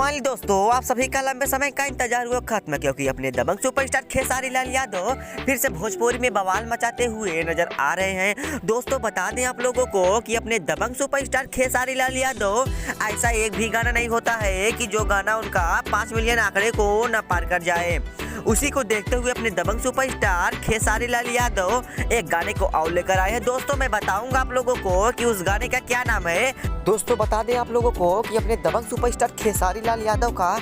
Finally दोस्तों आप सभी का लंबे समय का इंतजार हुआ खत्म, क्योंकि अपने दबंग सुपरस्टार खेसारी लाल यादव फिर से भोजपुरी में बवाल मचाते हुए नजर आ रहे हैं। दोस्तों बता दें आप लोगों को कि अपने दबंग सुपरस्टार खेसारी लाल यादव ऐसा एक भी गाना नहीं होता है कि जो गाना उनका 5 मिलियन आंकड़े को न पार कर जाए। उसी को देखते हुए अपने दबंग सुपरस्टार खेसारी लाल यादव एक गाने को और लेकर आए हैं। दोस्तों मैं बताऊंगा आप लोगों को कि उस गाने का क्या नाम है। दोस्तों बता दें आप लोगों को कि अपने दबंग सुपरस्टार खेसारी लाल यादव का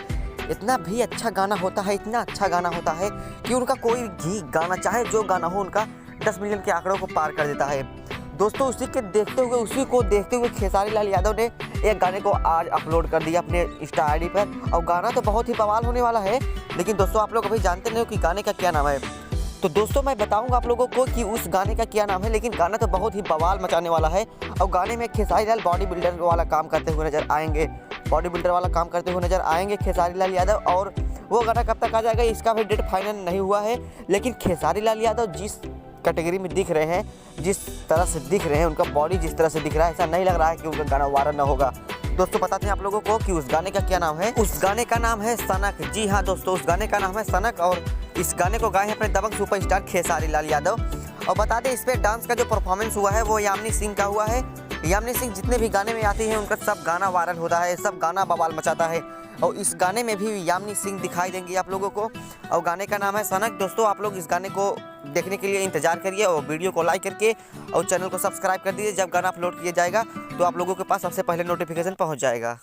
इतना भी अच्छा गाना होता है, इतना अच्छा गाना होता है कि उनका कोई भी गाना चाहे जो गाना हो उनका 10 मिलियन के आंकड़ों को पार कर देता है। दोस्तों उसी को देखते हुए खेसारी लाल यादव ने एक गाने को आज अपलोड कर दिया अपने इंस्टा आईडी पर, और गाना तो बहुत ही बवाल होने वाला है। लेकिन दोस्तों आप लोग अभी जानते नहीं हो कि गाने का क्या नाम है, तो दोस्तों मैं बताऊंगा आप लोगों को कि उस गाने का क्या नाम है। लेकिन गाना तो बहुत ही बवाल मचाने वाला है, और गाने में खेसारी लाल बॉडी बिल्डर वाला काम करते हुए नजर आएंगे, खेसारी लाल यादव। और वो गाना कब तक आ जाएगा इसका भी डेट फाइनल नहीं हुआ है। लेकिन खेसारी लाल यादव जिस कैटेगरी में दिख रहे हैं, जिस तरह से दिख रहे हैं, उनका बॉडी जिस तरह से दिख रहा है, ऐसा नहीं लग रहा है कि उनका गाना वायरल न होगा। दोस्तों बताते हैं आप लोगों को कि उस गाने का क्या नाम है। उस गाने का नाम है सनक। जी हाँ दोस्तों, उस गाने का नाम है सनक, और इस गाने को गाए हैं अपने दबंग सुपरस्टार खेसारी लाल यादव। और बता दें इस पे डांस का जो परफॉर्मेंस हुआ है वो यामिनी सिंह का हुआ है। यामिनी सिंह जितने भी गाने में आती है उनका सब गाना वायरल होता है, सब गाना बवाल मचाता है, और इस गाने में भी यामिनी सिंह दिखाई देंगी आप लोगों को। और गाने का नाम है सनक। दोस्तों आप लोग इस गाने को देखने के लिए इंतजार करिए, और वीडियो को लाइक करके और चैनल को सब्सक्राइब कर दीजिए। जब गाना अपलोड किया जाएगा तो आप लोगों के पास सबसे पहले नोटिफिकेशन पहुंच जाएगा।